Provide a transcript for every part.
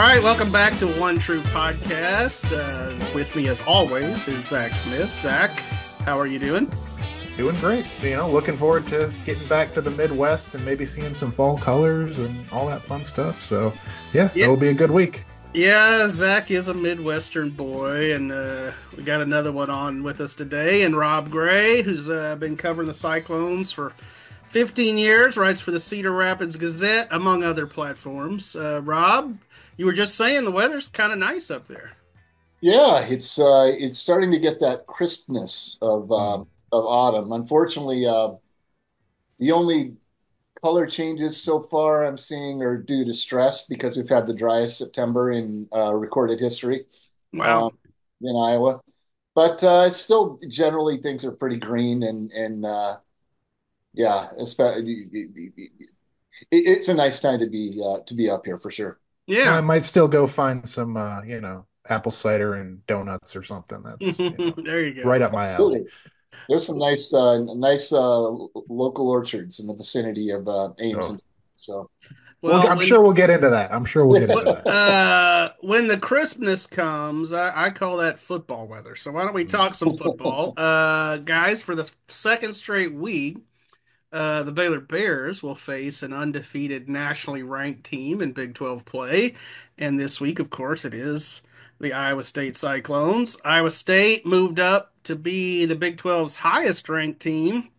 right, welcome back to One True Podcast. With me, as always, is Zach Smith. Zach, how are you doing? Doing great. Looking forward to getting back to the Midwest and maybe seeing some fall colors and all that fun stuff. So, yeah, Yeah, it'll be a good week. yeah. Zach is a Midwestern boy, and we got another one on with us today, and Rob Gray, who's been covering the Cyclones for 15 years, writes for the Cedar Rapids Gazette, among other platforms. Rob, you were just saying the weather's kind of nice up there. Yeah, it's starting to get that crispness Mm. of autumn. Unfortunately, the only color changes so far I'm seeing are due to stress because we've had the driest September in recorded history Wow. um, in Iowa. But it's still generally things are pretty green and yeah, it's a nice time to be up here for sure. Well, I Yeah. might still go find some, apple cider and donuts or something. That's, There you go. right up my alley. Absolutely. There's some nice local orchards in the vicinity of Ames, Oh, and so Well, I'm sure we'll get into that. I'm sure we'll get into that. when the crispness comes, I call that football weather. So why don't we talk some football? Guys, for the second straight week, the Baylor Bears will face an undefeated nationally ranked team in Big 12 play. And this week, of course, it is the Iowa State Cyclones. Iowa State moved up to be the Big 12's highest ranked team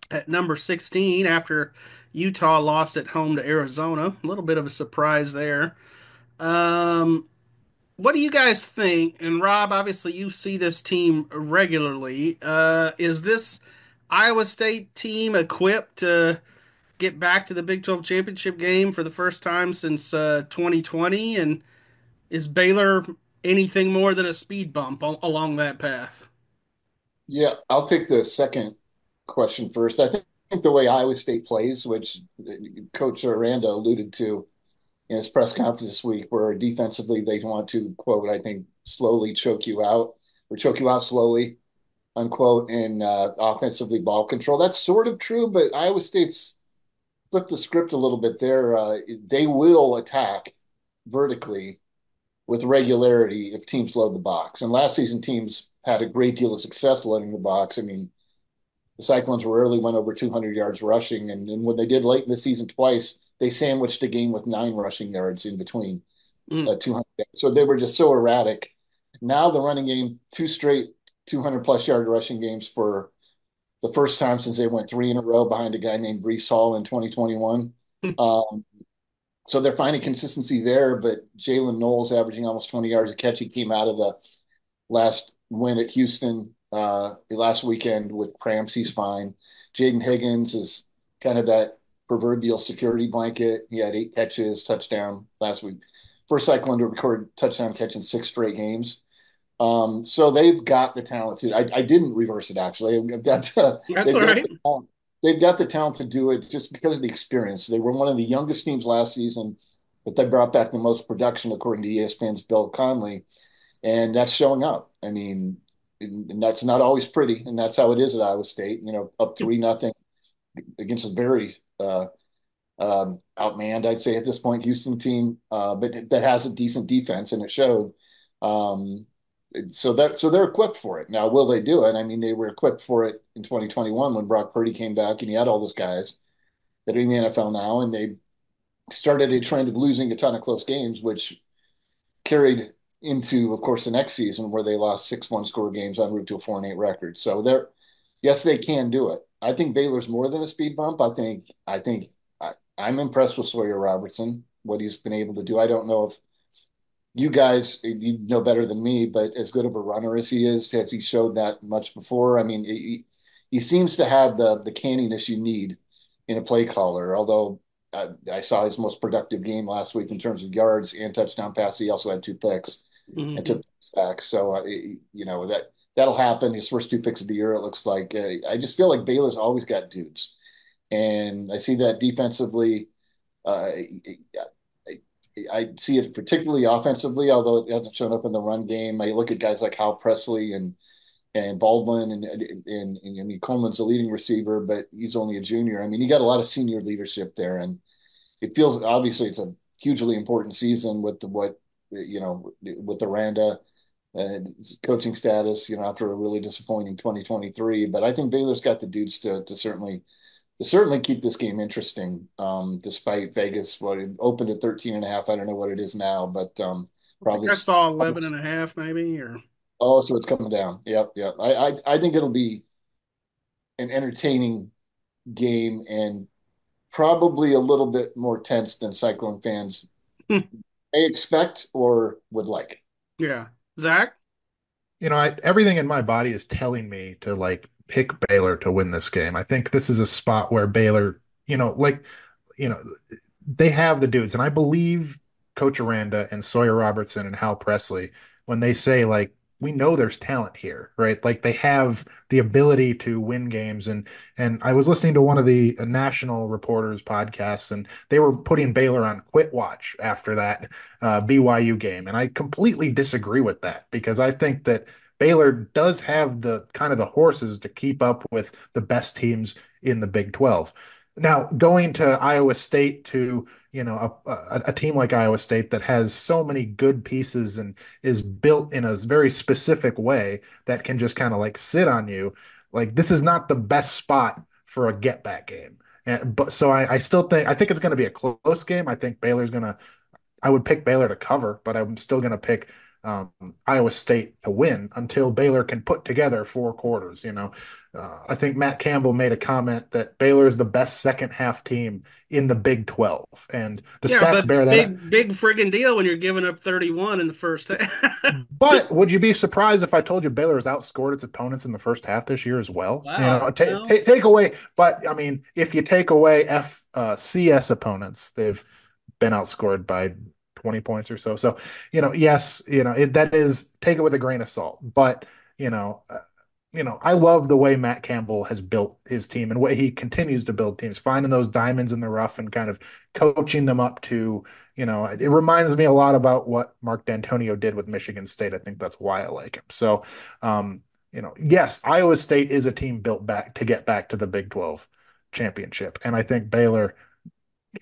at number 16 after Utah lost at home to Arizona. A little bit of a surprise there. Um, what do you guys think? And Rob, obviously, you see this team regularly. Is this Iowa State team equipped to get back to the Big 12 championship game for the first time since 2020? And is Baylor anything more than a speed bump along that path? yeah, I'll take the second question first. I think the way Iowa State plays, which Coach Aranda alluded to in his press conference this week, where defensively they want to quote, I think, slowly choke you out or choke you out slowly, unquote, and offensively ball control. That's sort of true, but Iowa State's flipped the script a little bit there. They will attack vertically with regularity if teams load the box. And last season, teams had a great deal of success loading the box. I mean, the Cyclones rarely went over 200 yards rushing, and when they did late in the season twice, they sandwiched a game with 9 rushing yards in between Mm. 200. So they were just so erratic. Now the running game, two straight 200 plus yard rushing games for the first time since they went three in a row behind a guy named Brice Hall in 2021. Um, so they're finding consistency there, but Jalen Knowles averaging almost 20 yards a catch. He came out of the last win at Houston last weekend with cramps. He's fine. Jaden Higgins is kind of that proverbial security blanket. He had 8 catches, touchdown last week. First Cyclone to record touchdown catch in 6 straight games. So they've got the talent to. I didn't reverse it actually. I've got That's they've all got right. the talent. They've got the talent to do it just because of the experience. They were one of the youngest teams last season, but they brought back the most production according to ESPN's Bill Conley, and that's showing up. I mean, and that's not always pretty, and that's how it is at Iowa State. Up 3-0 against a very outmanned, I'd say at this point, Houston team, but that has a decent defense, and it showed. Um, so they're equipped for it. Now, will they do it? I mean, they were equipped for it in 2021 when Brock Purdy came back, and he had all those guys that are in the NFL now, and they started a trend of losing a ton of close games, which carried into, of course, the next season where they lost 6 one-score games en route to a 4-8 record. So yes, they can do it. I think Baylor's more than a speed bump. I'm impressed with Sawyer Robertson, what he's been able to do. I don't know if you guys you know better than me, but as good of a runner as he is, has he showed that much before? I mean, he seems to have the canniness you need in a play caller. Although I saw his most productive game last week in terms of yards and touchdown passes. He also had 2 picks and Mhm. took sacks. So that'll happen. His first 2 picks of the year, it looks like. I just feel like Baylor's always got dudes, and I see that defensively. Uh, I see it particularly offensively, although it hasn't shown up in the run game. I look at guys like Hal Presley and Baldwin and I mean Coleman's the leading receiver, but he's only a junior. I mean, you got a lot of senior leadership there, and it feels obviously it's a hugely important season with with Aranda coaching status, after a really disappointing 2023. But I think Baylor's got the dudes to certainly keep this game interesting, despite Vegas, what it opened at 13.5. I don't know what it is now, but I think probably. I saw 11 and a half, maybe, or Oh, so it's coming down. Yep, yep. I think it'll be an entertaining game and probably a little bit more tense than Cyclone fans may expect or would like. yeah. Zach? Everything in my body is telling me to like pick Baylor to win this game. I think this is a spot where Baylor, you know, they have the dudes, and I believe Coach Aranda and Sawyer Robertson and Hal Presley when they say like we know there's talent here, right? Like they have the ability to win games, and I was listening to one of the national reporters podcasts, and they were putting Baylor on quit watch after that BYU game, and I completely disagree with that because I think that Baylor does have the kind of the horses to keep up with the best teams in the Big 12. Now, going to Iowa State to, a team like Iowa State that has so many good pieces and is built in a very specific way that can just kind of like sit on you, like this is not the best spot for a get back game. But so I still think it's going to be a close game. I think I would pick Baylor to cover, but I'm still going to pick um, Iowa State to win until Baylor can put together four quarters. I think Matt Campbell made a comment that Baylor is the best second half team in the Big 12, and the Yeah, stats but bear that out. big friggin' deal when you're giving up 31 in the first half. But would you be surprised if I told you Baylor has outscored its opponents in the first half this year as well? Wow. Well, Take away, but I mean, if you take away FCS opponents, they've been outscored by 20 points or so. So, yes, that is take it with a grain of salt. But, you know, uh, I love the way Matt Campbell has built his team and way he continues to build teams, finding those diamonds in the rough and kind of coaching them up to, it reminds me a lot about what Mark D'Antonio did with Michigan State. I think that's why I like him. So, yes, Iowa State is a team built back to get back to the Big 12 championship. And I think Baylor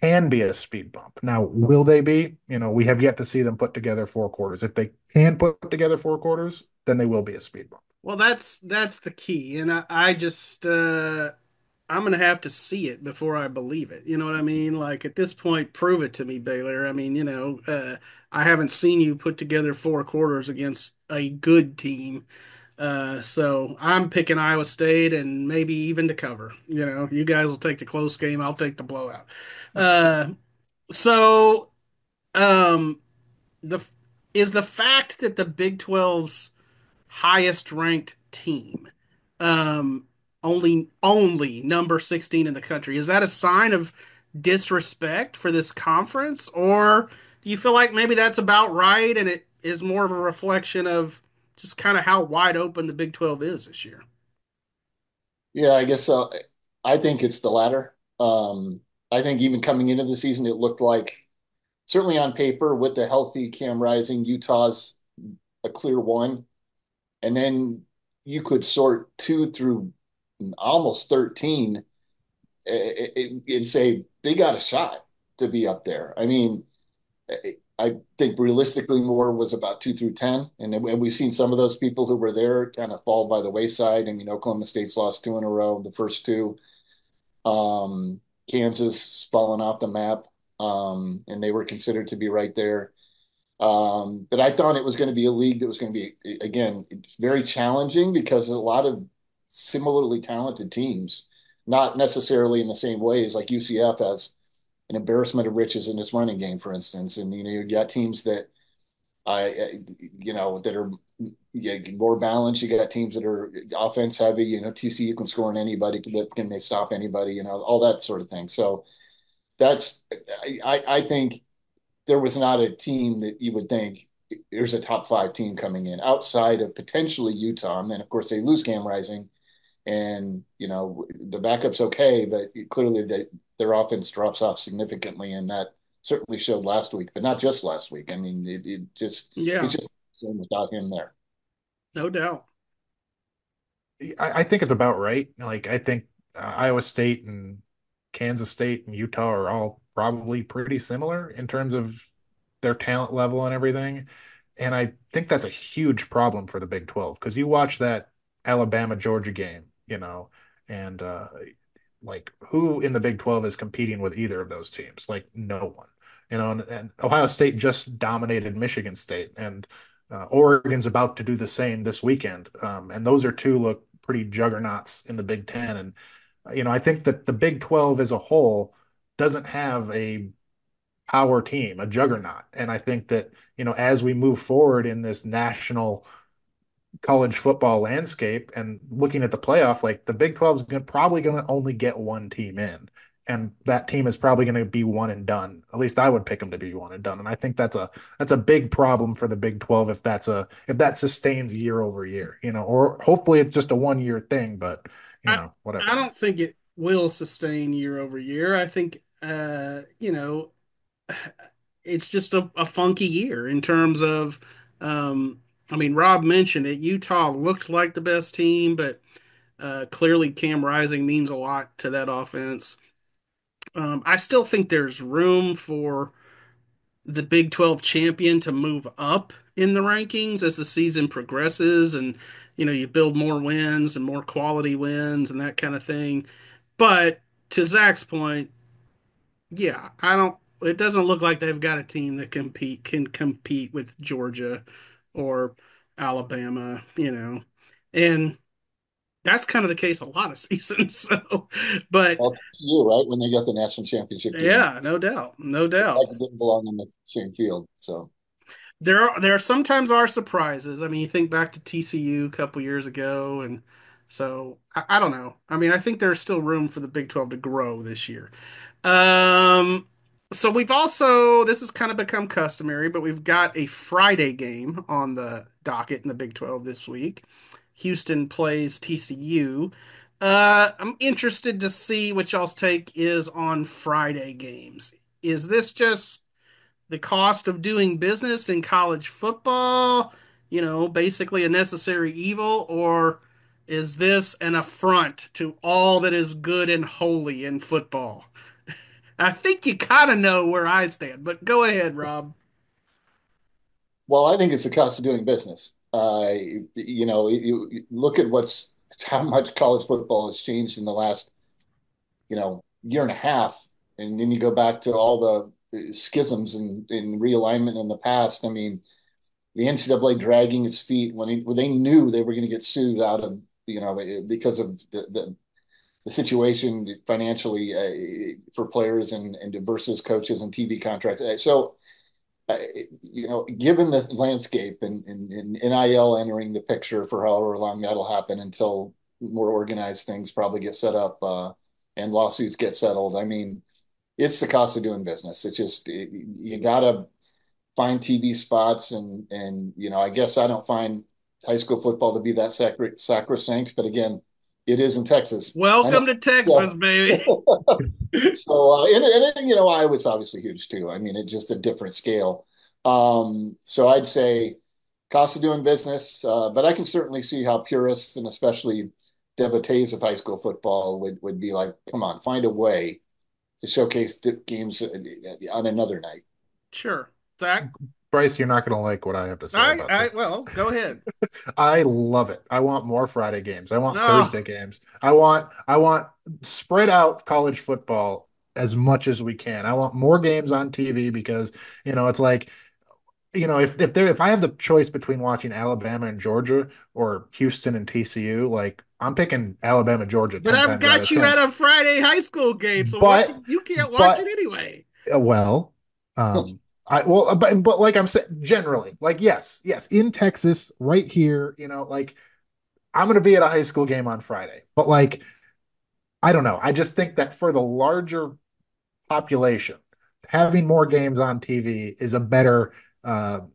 can be a speed bump. Now, will they be? We have yet to see them put together four quarters. If they can put together four quarters, then they will be a speed bump. well, that's the key, and I just I'm gonna have to see it before I believe it. You know what I mean? Like at this point, prove it to me, Baylor. I mean, I haven't seen you put together four quarters against a good team. So I'm picking Iowa State and maybe even to cover. You guys will take the close game. I'll take the blowout. Uh, so um, the is the fact that the Big 12's highest ranked team, um, only number 16 in the country, is that a sign of disrespect for this conference, or do you feel like maybe that's about right and it is more of a reflection of just kind of how wide open the Big 12 is this year? Yeah, I guess I think it's the latter. I think even coming into the season, it looked like, certainly on paper, with the healthy Cam Rising, Utah's a clear one. And then you could sort two through almost 13 and say they got a shot to be up there. I mean, I think realistically more was about 2 through 10. And we've seen some of those people who were there kind of fall by the wayside. I mean, Oklahoma State's lost two in a row, the first two. Kansas fallen off the map, and they were considered to be right there. But I thought it was going to be a league that was going to be, again, very challenging because a lot of similarly talented teams, not necessarily in the same ways, like UCF has an embarrassment of riches in its running game, for instance. And, you got teams that that are more balanced. You got teams that are offense heavy. TCU can score on anybody, but can they stop anybody? All that sort of thing. So that's I think there was not a team that you would think there's a top five team coming in outside of potentially Utah. And then of course they lose Cam Rising, and the backup's okay, but clearly their offense drops off significantly, and that certainly showed last week, but not just last week. I mean, it's Yeah, just same without him there. no doubt. I think it's about right. Like I think Iowa State and Kansas State and Utah are all probably pretty similar in terms of their talent level and everything. And I think that's a huge problem for the Big 12 because you watch that Alabama Georgia game, and like who in the Big 12 is competing with either of those teams? Like no one. And Ohio State just dominated Michigan State, and Oregon's about to do the same this weekend. And those are two look pretty juggernauts in the Big Ten. And I think that the Big 12 as a whole doesn't have a power team, a juggernaut. And I think that, as we move forward in this national college football landscape and looking at the playoff, like the Big 12 is probably going to only get one team in. And that team is probably going to be one and done. At least I would pick them to be one and done. And I think that's a big problem for the Big 12 if that sustains year over year, or hopefully it's just a 1 year thing, but I I whatever. don't think it will sustain year over year. I think it's just a funky year in terms of I mean, Rob mentioned it. Utah looked like the best team, but clearly Cam Rising means a lot to that offense. I still think there's room for the Big 12 champion to move up in the rankings as the season progresses and you build more wins and more quality wins and that kind of thing. But to Zach's point, yeah, I don't it doesn't look like they've got a team that can compete with Georgia or Alabama. And that's kind of the case a lot of seasons. So, but Well, it's you, right? When they got the national championship game, yeah, no doubt. No doubt. like it didn't belong on the same field. So, There sometimes are surprises. I mean, you think back to TCU a couple years ago, and so I don't know. I mean, I think there's still room for the Big 12 to grow this year. Um, so we've also this has kind of become customary, but we've got a Friday game on the docket in the Big 12 this week. Houston plays TCU. I'm interested to see what y'all's take is on Friday games. Is this just the cost of doing business in college football, basically a necessary evil, or is this an affront to all that is good and holy in football? I think you kind of know where I stand, but go ahead, Rob. well, I think it's the cost of doing business. You look at how much college football has changed in the last, year and a half, and then you go back to all the schisms and realignment in the past. I mean, the NCAA dragging its feet when they knew they were going to get sued out of, because of the situation financially for players and versus coaches and TV contracts. So, given the landscape and NIL entering the picture for however long that'll happen until more organized things probably get set up and lawsuits get settled. I mean, it's the cost of doing business. It's just you gotta find TV spots and I guess I don't find high school football to be that sacrosanct, but again, it is in Texas. I know. Welcome to Texas, baby. So and Iowa's obviously huge too. I mean, it's just a different scale. So I'd say cost of doing business, but I can certainly see how purists and especially devotees of high school football would be like, come on, find a way to showcase games on another night. Sure. Zach? Brice, you're not going to like what I have to say about this. Well, go ahead. I love it. I want more Friday games. I want Oh, Thursday games. I want spread out college football as much as we can. I want more games on TV because, it's like, if I have the choice between watching Alabama and Georgia or Houston and TCU, like I'm picking Alabama Georgia but 10 I've times out got of you 10. at a Friday high school game, so you can't watch it But anyway. well, um, but like I'm saying, generally, like yes, in Texas, right here, like I'm gonna be at a high school game on Friday, but like I don't know, I just think that for the larger population, having more games on TV is a better,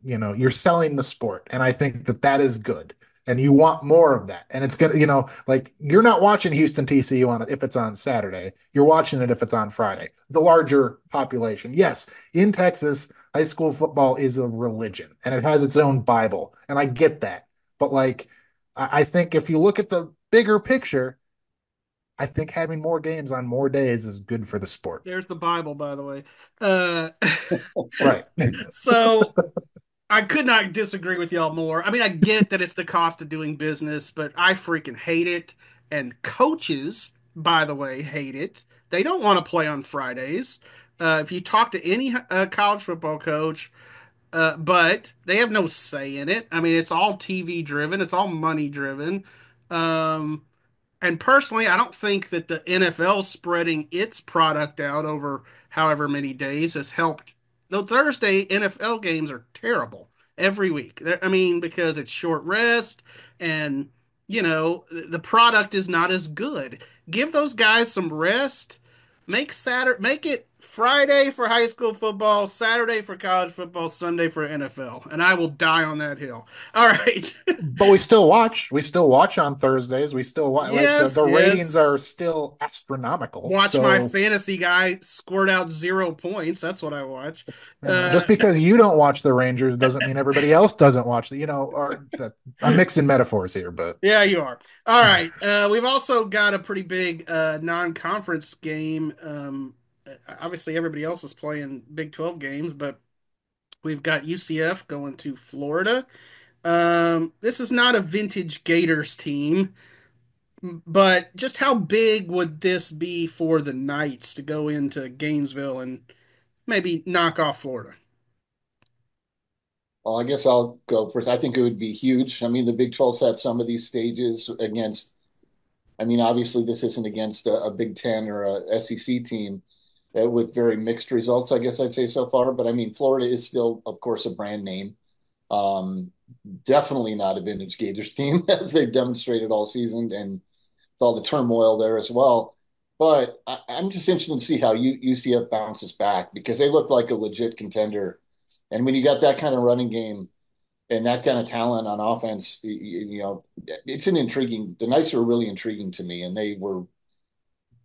you're selling the sport, and I think that that is good. And you want more of that. And it's gonna, like you're not watching Houston TCU on if it's on Saturday. You're watching it if it's on Friday. The larger population. Yes, in Texas, high school football is a religion and it has its own Bible. And I get that. But like I think if you look at the bigger picture, I think having more games on more days is good for the sport. There's the Bible, by the way. Uh, Right. so I could not disagree with y'all more. I mean, I get that it's the cost of doing business, but I freaking hate it. And coaches, by the way, hate it. They don't want to play on Fridays. If you talk to any college football coach, but they have no say in it. I mean, it's all TV driven, it's all money driven. Um, and personally, I don't think that the NFL spreading its product out over however many days has helped. The Thursday NFL games are terrible every week. I mean, because it's short rest and, the product is not as good. Give those guys some rest. Make it Friday for high school football, Saturday for college football, Sunday for NFL, and I will die on that hill. All right. But we still watch. We still watch on Thursdays. We still watch. Like the Yes, ratings yes. are still astronomical. Watch my So, fantasy guy squirt out 0 points. That's what I watch. just Uh, because you don't watch the Rangers doesn't mean everybody else doesn't watch the, or that I'm mixing metaphors here, but yeah, you are. All right. We've also got a pretty big non-conference game. Obviously, everybody else is playing Big 12 games, but we've got UCF going to Florida. This is not a vintage Gators team, but just how big would this be for the Knights to go into Gainesville and maybe knock off Florida? Well, I guess I'll go first. I think it would be huge. I mean, the Big 12's had some of these stages against, I mean, obviously this isn't against a Big Ten or a SEC team with very mixed results, I guess I'd say so far. But I mean, Florida is still, of course, a brand name. Um, Definitely not a vintage Gators team, as they've demonstrated all season, and all the turmoil there as well. But I'm just interested to see how UCF bounces back because they look like a legit contender. And when you got that kind of running game and that kind of talent on offense, it's an intriguing. The Knights are really intriguing to me, and they were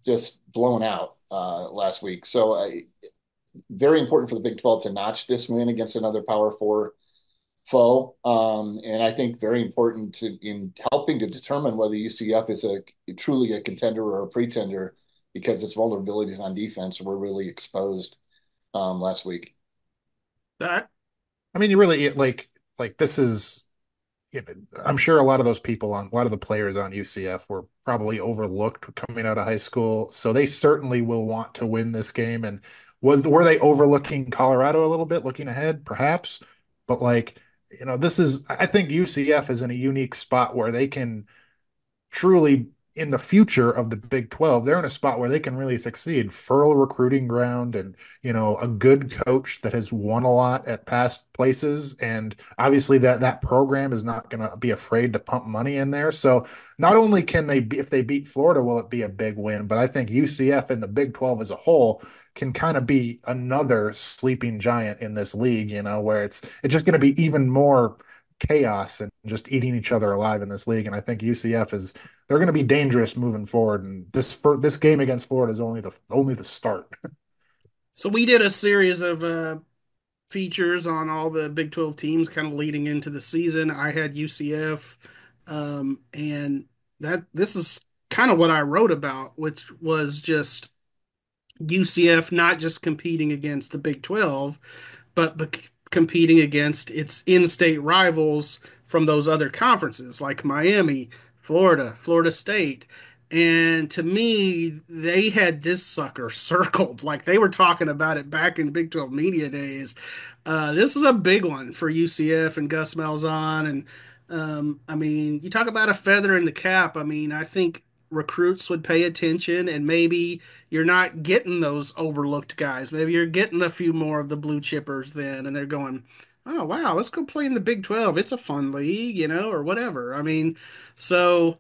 just blown out last week. So very important for the Big 12 to notch this win against another Power Four foe. And I think very important in helping to determine whether UCF is truly a contender or a pretender because its vulnerabilities on defense were really exposed last week. That I mean, you really like this is. I'm sure a lot of those people on a lot of the players on UCF were probably overlooked coming out of high school, so they certainly will want to win this game. And were they overlooking Colorado a little bit, looking ahead, perhaps? But this is I think UCF is in a unique spot where they can truly in the future of the Big 12, they're in a spot where they can really succeed. Fertile recruiting ground and, a good coach that has won a lot at past places. And obviously that program is not going to be afraid to pump money in there. So not only can they be, if they beat Florida, will it be a big win, but I think UCF and the Big 12 as a whole can kind of be another sleeping giant in this league, where it's just going to be even more chaos and just eating each other alive in this league. And I think UCF is they're going to be dangerous moving forward. And this game against Florida is only the start. so we did a series of features on all the Big 12 teams kind of leading into the season. I had UCF, and that this is kind of what I wrote about, which was just UCF not just competing against the Big 12, but competing against its in-state rivals from those other conferences like Miami, Florida, Florida State. And to me, they had this sucker circled. Like they were talking about it back in Big 12 media days. This is a big one for UCF and Gus Malzahn. And I mean, you talk about a feather in the cap. I mean, I think recruits would pay attention, and maybe you're not getting those overlooked guys. Maybe you're getting a few more of the blue chippers then, and they're going, "Oh wow, let's go play in the Big 12. It's a fun league, or whatever." I mean, so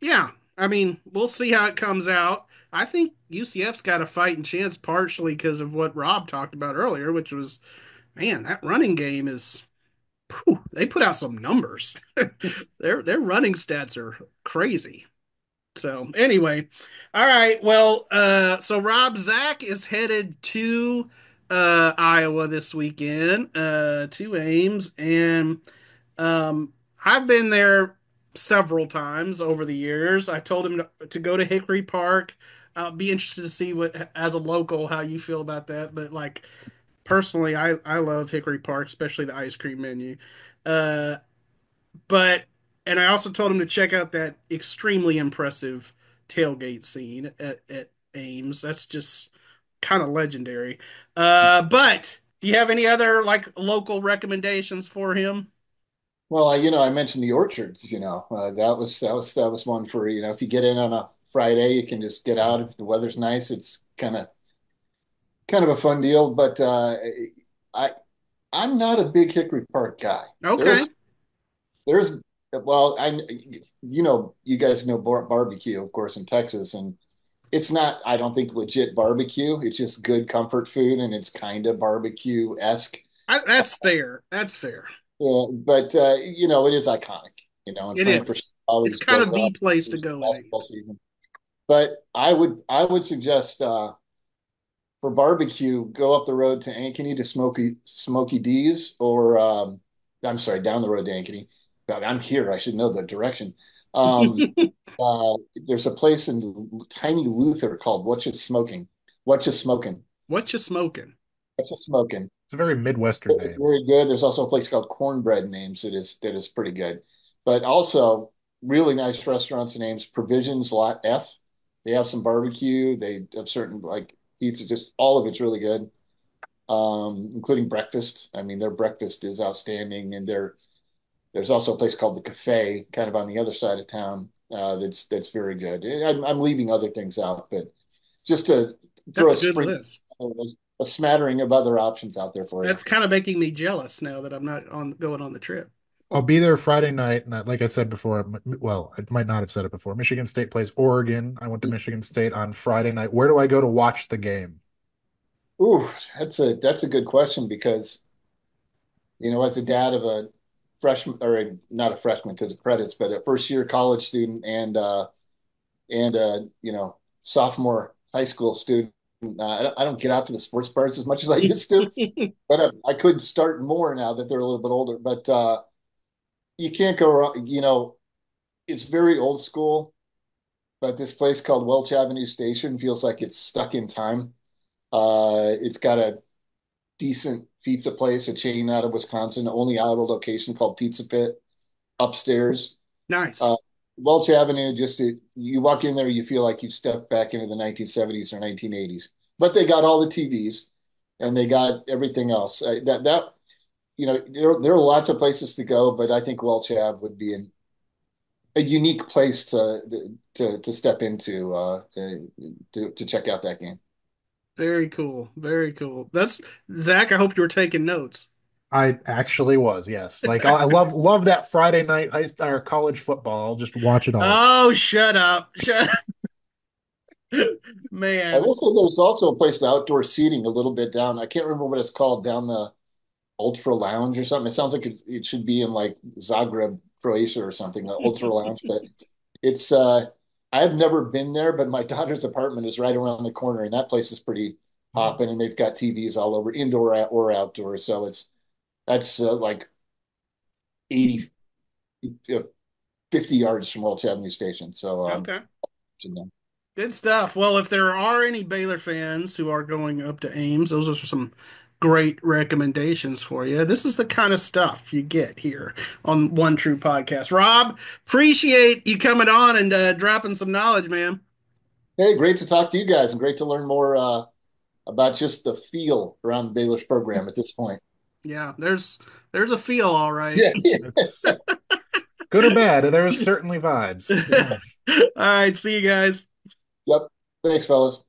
yeah, I mean, we'll see how it comes out. I think UCF's got a fighting chance partially because of what Rob talked about earlier, which was, man, that running game is. Whew, they put out some numbers. Their running stats are crazy. So anyway, all right. Well, so Rob Zach is headed to Iowa this weekend, to Ames, and I've been there several times over the years. I told him to go to Hickory Park. I'll be interested to see what, as a local, how you feel about that. But like personally, I love Hickory Park, especially the ice cream menu. Uh, but and I also told him to check out that extremely impressive tailgate scene at Ames. That's just kind of legendary. But do you have any other like local recommendations for him? Well, I mentioned the orchards. That was one for if you get in on a Friday, you can just get out if the weather's nice. It's kind of a fun deal. But I I'm not a big Hickory Park guy. Okay. There's well, you guys know barbecue, of course, in Texas, and it's not, I don't think, legit barbecue. It's just good comfort food, and it's kind of barbecue-esque. That's fair. That's fair. But it is iconic. And It Frankfurt is. It's always kind goes of the up place to this go in basketball Ames. season. But I would suggest for barbecue, go up the road to Ankeny to Smoky D's, or I'm sorry, down the road to Ankeny. I'm here. I should know the direction. Um, there's a place in tiny Luther called What's Just Smoking. What's Just Smoking. What you smoking? What's Just Smoking. It's a very Midwestern It's name. very good. There's also a place called Cornbread Names that is pretty good. But also really nice restaurants and names. Provisions Lot F. They have some barbecue. They have certain like pizza. Just all of it's really good, including breakfast. I mean, their breakfast is outstanding, and there's also a place called the Cafe, kind of on the other side of town. That's very good. I'm leaving other things out, but just to throw That's a a good spring, list. a smattering of other options out there for you. That's kind of making me jealous now that I'm not on going on the trip. I'll be there Friday night, and like I said before, well, I might not have said it before. Michigan State plays Oregon. I went to Michigan State on Friday night. Where do I go to watch the game? Ooh, that's a good question because as a dad of a freshman, or not a freshman because of credits, but a first year college student and sophomore high school student, I don't get out to the sports bars as much as I used to, but I could start more now that they're a little bit older. But you can't go wrong. It's very old school, but this place called Welch Avenue Station feels like it's stuck in time. It's got a decent pizza place, a chain out of Wisconsin, only Iowa location called Pizza Pit upstairs. Nice. Uh, Welch Avenue, you walk in there, you feel like you've stepped back into the 1970s or 1980s. But they got all the TVs and they got everything else. There are lots of places to go, but I think Welch Ave would be a unique place to step into to check out that game. Very cool. Very cool. That's Zach. I hope you were taking notes. I actually was, yes. Like I love that Friday night high or college football. I'll just watch it all. Oh, shut up. Shut I Man. will say there's also a place with outdoor seating a little bit down. I can't remember what it's called, down the Ultra Lounge or something. It sounds like it should be in like Zagreb, Croatia or something, the Ultra Lounge. But it's I've never been there, but my daughter's apartment is right around the corner, and that place is pretty hopping, and they've got TVs all over, indoor or outdoor. So that's like 80, 50 yards from Welch Avenue Station. So Okay. Good stuff. Well, if there are any Baylor fans who are going up to Ames, those are some great recommendations for you. This is the kind of stuff you get here on One True Podcast. Rob, appreciate you coming on and dropping some knowledge, man. hey, great to talk to you guys, and great to learn more about just the feel around Baylor's program at this point. Yeah, there's a feel, all right. Yeah. It's good or bad. There was certainly vibes. Yeah. All right, see you guys. Yep. Thanks, fellas.